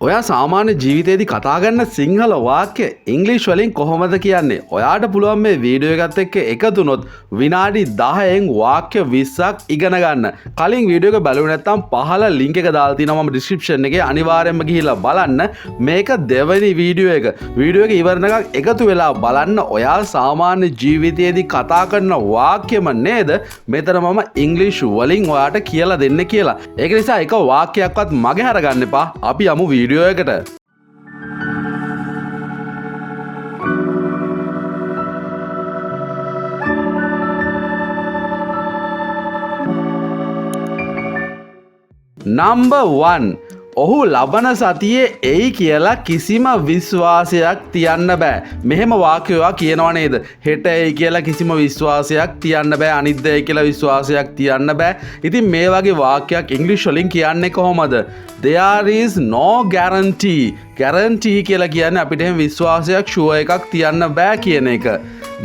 ඔයා සාමාන්‍ය ජීවිතේදී කතා කරන සිංහල වාක්‍ය ඉංග්‍රීසි වලින් කොහොමද කියන්නේ? ඔයාට පුළුවන් මේ වීඩියෝ එකත් එක්ක එකතු වුණොත් විනාඩි 10න් වාක්‍ය 20ක් ඉගෙන ගන්න. කලින් වීඩියෝ එක බලුවේ නැත්නම් පහළ ලින්ක් එක දාලා තියෙනවා මම ඩිස්ක්‍රිප්ෂන් එකේ. අනිවාර්යයෙන්ම ගිහිල්ලා බලන්න. මේක දෙවෙනි වීඩියෝ එක. වීඩියෝ එක ඉවරනකම් එකතු වෙලා බලන්න. ඔයා සාමාන්‍ය ජීවිතේදී කතා කරන වාක්‍යම නේද? මෙතන මම ඉංග්‍රීසි වලින් ඔයාට කියලා දෙන්න කියලා. ඒක නිසා එක වාක්‍යයක්වත් මගේ හරගන්න එපා. අපි යමු වීඩියෝ එකට. Number 1. ඔහු ලබන සතියේ එයි කියලා කිසිම විශ්වාසයක් තියන්න බෑ. මෙහෙම වාක්‍යයක් කියනවා නේද? හෙට එයි කියලා කිසිම විශ්වාසයක් තියන්න බෑ. අනිද්දා එයි කියලා විශ්වාසයක් තියන්න බෑ. ඉතින් මේ වගේ වාක්‍යයක් ඉංග්‍රීසි වලින් කියන්නේ කොහොමද? There is no guarantee. Guarantee කියලා කියන්නේ අපිට එහෙම විශ්වාසයක් sure එකක් තියන්න බෑ කියන එක.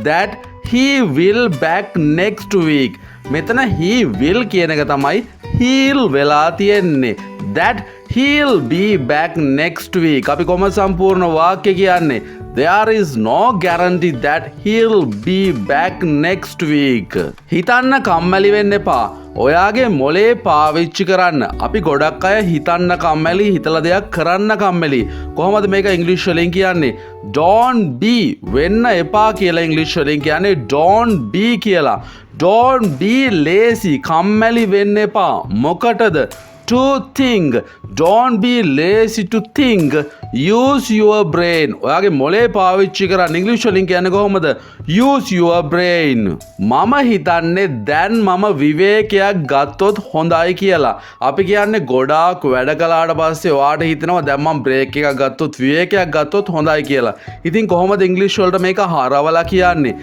That he will back next week. මෙතන he will කියන එක තමයි he'll වෙලා තියෙන්නේ. That he'll be back next week. අපි කොහොමද සම්පූර්ණ වාක්‍ය කියන්නේ? There is no guarantee that he'll be back next week. හිතන්න කම්මැලි වෙන්න එපා. ඔයාගේ මොලේ පාවිච්චි කරන්න. අපි ගොඩක් අය හිතන්න කම්මැලි, හිතලා දෙයක් කරන්න කම්මැලි. කොහොමද මේක ඉංග්‍රීසි වලින් කියන්නේ? Don't be වෙන්න එපා කියලා ඉංග්‍රීසි වලින් කියන්නේ don't be කියලා. Don't be lazy. කම්මැලි වෙන්න එපා. මොකටද? To think. Don't be lazy to think. Use your brain. ඔයාගේ මොලේ පාවිච්චි කරන්න. ඉංග්‍රීසි වලින් කියන්නේ කොහොමද? Use your brain. මම හිතන්නේ දැන් මම විවේකයක් ගත්තොත් හොඳයි කියලා. අපි කියන්නේ ගොඩාක් වැඩ කළාට පස්සේ ඔයාට හිතෙනවා දැන් මම බ්‍රේක් එකක් ගත්තොත් විවේකයක් ගත්තොත් හොඳයි කියලා. ඉතින් කොහොමද ඉංග්‍රීසි වලට මේක හරවලා කියන්නේ?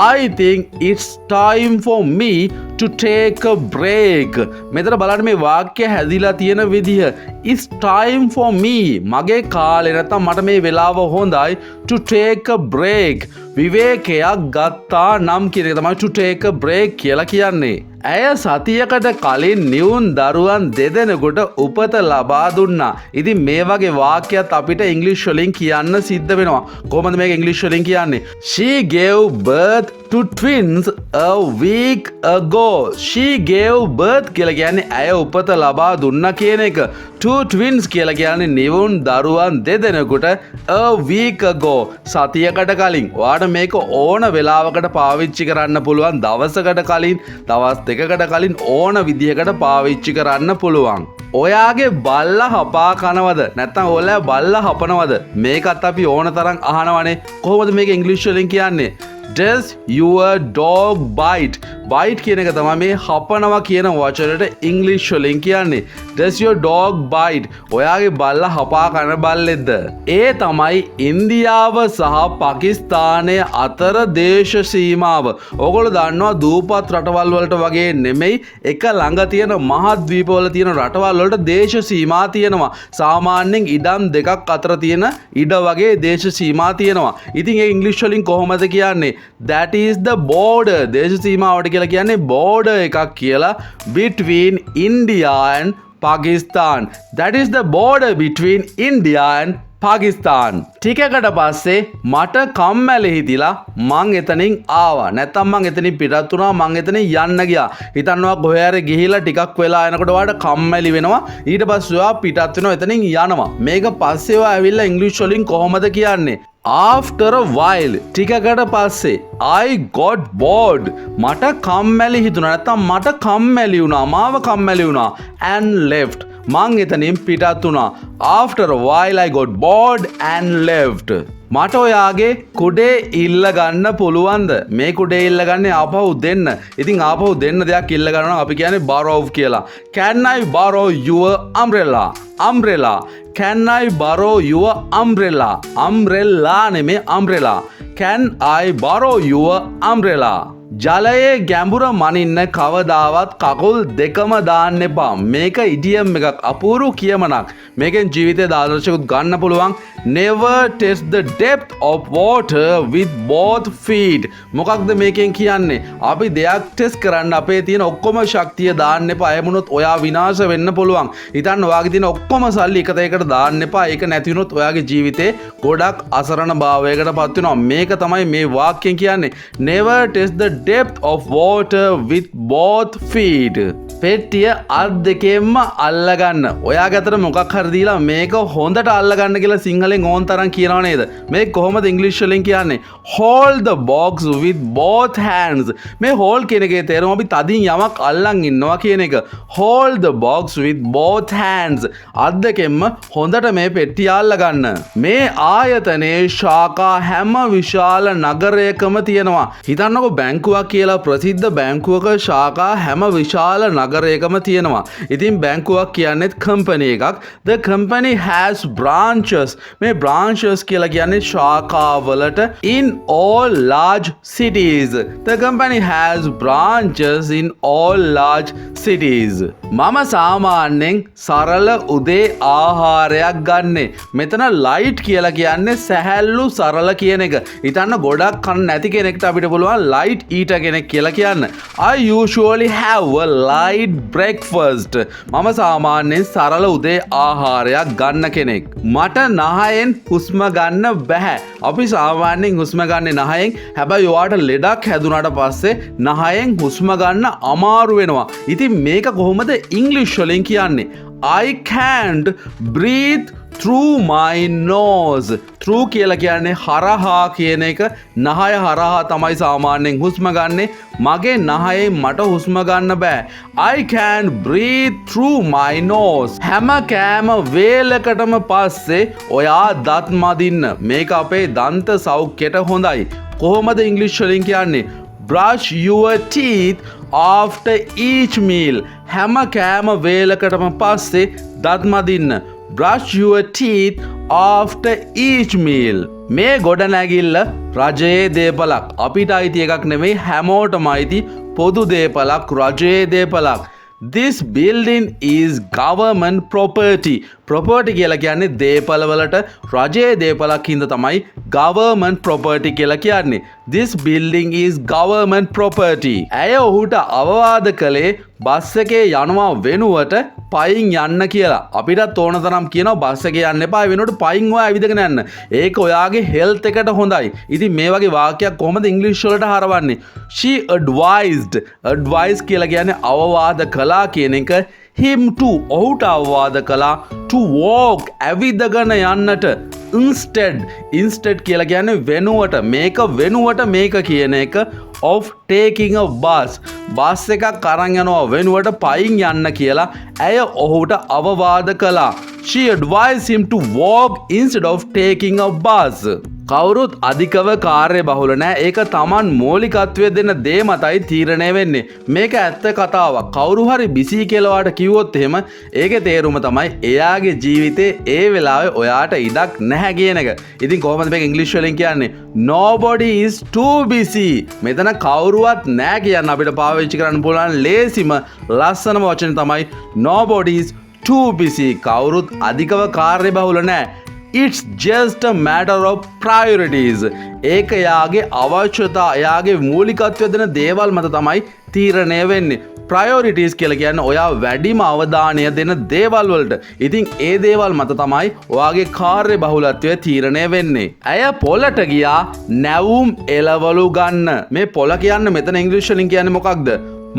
I think it's time for me to take a break. මෙතන බලන්න මේ වාක්‍ය හැදිලා තියෙන විදිහ. It's time for me. මගේ කාලේ නැත්තම් මට මේ වෙලාව හොඳයි to take a break. විවේකයක් ගත්තා නම් කියන එක තමයි to take a break කියලා කියන්නේ. ඇය සතියකට කලින් නිවුන් දරුවන් දෙදෙනෙකුට උපත ලබා දුන්නා. ඉතින් මේ වගේ වාක්‍යයක් අපිට ඉංග්‍රීසි වලින් කියන්න සිද්ධ වෙනවා. කොහොමද මේක ඉංග්‍රීසි වලින් කියන්නේ? She gave birth to twins a week ago. She gave birth කියලා කියන්නේ ඇය උපත ලබා දුන්නා කියන එක. To twins කියලා කියන්නේ නිවුන් දරුවන් දෙදෙනෙකුට a week ago. සතියකට කලින්. ඔයාට මේක ඕන වෙලාවකට පාවිච්චි කරන්න පුළුවන්. දවසකට කලින්, දවස් දෙකකට කලින් ඕන විදිහකට පාවිච්චි කරන්න පුළුවන්. ඔයාගේ බල්ලා හපා කනවද? නැත්නම් ඔයාලා බල්ලා හපනවද? මේකත් අපි ඕන තරම් අහනවනේ. කොහොමද මේක ඉංග්‍රීසි වලින් කියන්නේ? Does your dog bite? Bite කියන එක තමයි මේ හපනවා කියන වචනයට ඉංග්‍රීසි වලින් කියන්නේ. Does your dog bite? ඔයාගේ බල්ලා හපා කන බල්ලෙක්ද? ඒ තමයි ඉන්දියාව සහ පාකිස්තානය අතර දේශ සීමාව. ඔයගොල්ලෝ දන්නවා දූපත් රටවල් වලට වගේ නෙමෙයි එක ළඟ තියෙන මහද්වීප වල තියෙන රටවල් වලට දේශ සීමා තියෙනවා. සාමාන්‍යයෙන් ඉඩම් දෙකක් අතර තියෙන ඉඩ වගේ දේශ සීමා තියෙනවා. ඉතින් ඒ ඉංග්‍රීසි වලින් කොහොමද කියන්නේ? That is the border. දේශ සීමාවට කියලා කියන්නේ border එකක් කියලා between India and Pakistan. That is the border between India and Pakistan. ටිකකට පස්සේ මට කම්මැලි හිතිලා මං එතනින් ආවා. නැත්තම් මං එතනින් පිටත් වුණා. මං එතනින් යන්න ගියා. හිතන්නවා කොහේ හරි ගිහිලා ටිකක් වෙලා එනකොට ඔයාලට කම්මැලි වෙනවා. ඊට පස්සේ ඔයා පිටත් වෙනවා එතනින් යනවා. මේක පස්සේ ඔයා ඇවිල්ලා ඉංග්‍රීසි වලින් කොහොමද කියන්නේ? After a while. ටිකකට පස්සේ I got bored. මට කම්මැලි හිතුණා. නැත්තම් මට කම්මැලි වුණා. මාව කම්මැලි වුණා. And left. මං එතනින් පිටත් වුණා. After a while I got bored and left. මට ඔයාගේ කුඩේ ඉල්ල ගන්න පුළුවන්ද? මේ කුඩේ ඉල්ල ගන්නේ ආපහු දෙන්න. ඉතින් ආපහු දෙන්න දෙයක් ඉල්ල ගන්නවා නම් අපි කියන්නේ borrow කියලා. Can I borrow your umbrella? Umbrella. Can I borrow your umbrella? Umbrella නෙමෙයි umbrella. Can I borrow your umbrella? ජලයේ ගැඹුර මනින්න කවදාවත් කකුල් දෙකම දාන්න එපා. මේක ඉඩියම් එකක් අපූරු කියමනක්. මේකෙන් ජීවිතයේ ආදර්ශකුත් ගන්න පුළුවන්. Never test the depth of water with both feet. මොකක්ද මේකෙන් කියන්නේ? අපි දෙයක් ටෙස්ට් කරන්න අපේ තියෙන ඔක්කොම ශක්තිය දාන්න එපා. එමුණොත් ඔයා විනාශ වෙන්න පුළුවන්. හිතන්න ඔයාගේ තියෙන ඔක්කොම සල්ලි එක තැනකට දාන්න එපා. ඒක නැති වුණොත් ඔයාගේ ජීවිතේ ගොඩක් අසරණ භාවයකට පත් වෙනවා. මේක තමයි මේ වාක්‍යයෙන් කියන්නේ. Never test the depth of water with both feet. පෙට්ටිය අත් දෙකෙන්ම අල්ලගන්න. ඔයාගේ අතට මොකක් හරි දීලා මේක හොඳට අල්ලගන්න කියලා සිංහලෙන් ඕන තරම් කියනවා නේද? මේක කොහොමද ඉංග්‍රීසි වලින් කියන්නේ? Hold the box with both hands. මේ hold කියන එකේ තේරුම අපි තදින් යමක් අල්ලන් ඉන්නවා කියන එක. Hold the box with both hands. අත් දෙකෙන්ම හොඳට මේ පෙට්ටිය අල්ලගන්න. මේ ආයතනයේ ශාඛා හැම විශාල නගරයකම තියෙනවා. හිතන්නකෝ බැංකුවක් කියලා ප්‍රසිද්ධ බැංකුවක ශාඛා හැම විශාල නගරයකම තියෙනවා. ඉතින් බැංකුවක් කියන්නේත් කම්පැනි එකක්. The company has branches. මේ branches කියලා කියන්නේ ශාඛාවලට in all large cities. The company has branches in all large cities. මම සාමාන්‍යයෙන් සරල උදේ ආහාරයක් ගන්නෙ. මෙතන light කියලා කියන්නේ සැහැල්ලු සරල කියන එක. හිතන්න ගොඩක් කන්න නැති කෙනෙක්ට අපිට පුළුවන් light eater කෙනෙක් කියලා කියන්න. I usually have a light breakfast. මම සාමාන්‍යයෙන් සරල උදේ ආහාරයක් ගන්න කෙනෙක්. මට නහයෙන් හුස්ම ගන්න බෑ. අපි සාමාන්‍යයෙන් හුස්ම ගන්නේ නහයෙන්. හැබැයි ඔයාට ලෙඩක් හැදුනට පස්සේ නහයෙන් හුස්ම ගන්න අමාරු වෙනවා. ඉතින් මේක කොහොමද ඉංග්‍රීසි වලින් කියන්නේ? I can't breathe through my nose. Through කියලා කියන්නේ හරහා කියන එක. නහය හරහා තමයි සාමාන්‍යයෙන් හුස්ම ගන්නෙ. මගේ නහයෙන් මට හුස්ම ගන්න බෑ. I can't breathe through my nose. හැම කෑම වේලකටම පස්සේ ඔයා දත් මදින්න. මේක අපේ දන්ත සෞඛ්‍යයට හොඳයි. කොහොමද ඉංග්‍රීසි වලින් කියන්නේ? Brush your teeth after each meal. හැම කෑම වේලකටම පස්සේ දත් මදින්න. Brush your teeth after each meal. මේ ගොඩනැගිල්ල රජයේ දේපලක්. අපිට අයිති එකක් නෙමෙයි, හැමෝටම අයිති පොදු දේපලක්, රජයේ දේපලක්. This building is government property. Property කියලා කියන්නේ දේපල වලට රජයේ දේපලක් හින්දා තමයි government property කියලා කියන්නේ. This building is government property. ඇය ඔහුට අවවාද කළේ බස් එකේ යනවා වෙනුවට පයින් යන්න කියලා. අපිටත් ඕන තරම් කියනවා බස් එකේ යන්න එපා, වෙනුවට පයින් ඔයා ඇවිදගෙන යන්න. ඒක ඔයාගේ health එකට හොඳයි. ඉතින් මේ වගේ වාක්‍යයක් කොහොමද ඉංග්‍රීසි වලට හරවන්නේ? She advised. Advice කියලා කියන්නේ අවවාද කළා කියන එක. Him to ඔහුට අවවාද කළා to walk ඇවිදගෙන යන්නට. Instead කියලා කියන්නේ වෙනුවට, මේක වෙනුවට මේක කියන එක. Of taking a bus. Bus එකක් අරන් යනවා වෙනුවට පයින් යන්න කියලා ඇය ඔහුට අවවාද කළා. She advised him to walk instead of taking a bus. කවුරුත් අධිකව කාර්ය බහුල නෑ. ඒක Taman මූලිකත්වය දෙන දේ මතයි තීරණය වෙන්නේ. මේක ඇත්ත කතාවක්. කවුරු හරි බිසි කියලා වාට කිව්වොත් එහෙම ඒකේ තේරුම තමයි එයාගේ ජීවිතේ ඒ වෙලාවේ ඔයාට ඉඩක් නැහැ කියන එක. ඉතින් කොහොමද මේක ඉංග්‍රීසි වලින් කියන්නේ? Nobody is too busy. මෙතන කවුරුවත් නෑ කියන්න අපිට පාවිච්චි කරන්න පුළුවන් ලේසිම ලස්සනම වචනේ තමයි nobody is too busy. කවුරුත් අධිකව කාර්ය බහුල නෑ. It's just a matter of priorities. ඒක යාගේ අවශ්‍යතා, යාගේ මූලිකත්වය දෙන දේවල් මත තමයි තීරණය වෙන්නේ. Priorities කියලා කියන්නේ ඔයා වැඩිම අවධානය දෙන දේවල් වලට. ඉතින් ඒ දේවල් මත තමයි ඔයාගේ කාර්ය බහුලත්වය තීරණය වෙන්නේ. ඇය පොළට ගියා නැවුම් එළවලු ගන්න. මේ පොළ කියන්නේ මෙතන ඉංග්‍රීසි වලින් කියන්නේ මොකක්ද?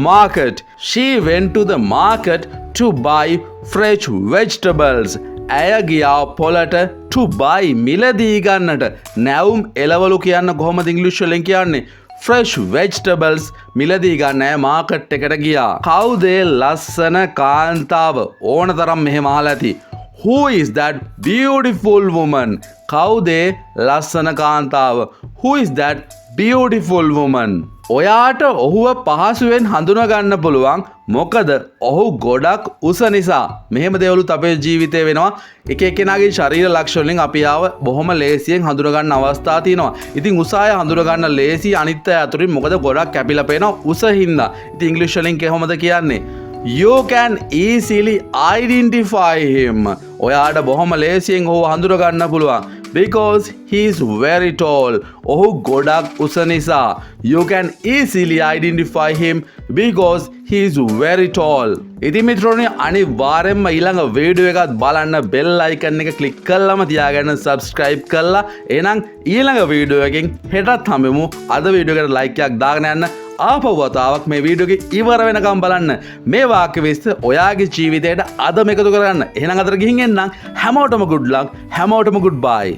Market. She went to the market to buy fresh vegetables. ඇය ගියා පොළට to buy මිලදී ගන්නට. නැවුම් එළවලු කියන්න කොහොමද ඉංග්‍රීසි වලින් කියන්නේ? fresh vegetables මිලදී ගන්න ඇය මාකට් එකට ගියා. කවුද ලස්සන කාන්තාව? ඕන තරම් මෙහෙම අහලා ඇති. Who is that beautiful woman? කවුද ලස්සන කාන්තාව? Who is that beautiful woman. ඔයාට ඔහුව පහසුවෙන් හඳුනගන්න පුළුවන් මොකද ඔහු ගොඩක් උස නිසා. මෙහෙම දේවලුත් අපේ ජීවිතේ වෙනවා. එක එක්කෙනාගේ ශරීර ලක්ෂණ වලින් අපි ආව බොහොම ලේසියෙන් හඳුනගන්න අවස්ථා තියෙනවා. ඉතින් උස අය හඳුනගන්න ලේසි අනිත් අය අතරින් මොකද ගොඩක් කැපිලා පේනවා උස හින්දා. ඉතින් ඉංග්‍රීසි වලින් කොහොමද කියන්නේ? You can easily identify him. ඔයාට බොහොම ලේසියෙන් ඔහු හඳුනගන්න පුළුවන්. Because he is very tall. ඔහු ගොඩක් උස නිසා. You can easily identify him because he is very tall. ඉතින් මිත්‍රෝනි අනිවාර්යෙන්ම ඊළඟ වීඩියෝ එකත් බලන්න bell icon එක click කරලාම තියාගන්න subscribe කරලා එහෙනම් ඊළඟ වීඩියෝ එකෙන් හෙටත් හම්බෙමු. අද වීඩියෝ එකට like එකක් දාගෙන යන්න. ආපහු වතාවක් මේ වීඩියෝ එක ඉවර වෙනකම් බලන්න. මේ වාක්‍ය විස්තර ඔයාගේ ජීවිතයට අදම එකතු කරගන්න. එහෙනම් අතට ගිහින් එන්නම්. හැමෝටම good luck. හැමෝටම goodbye.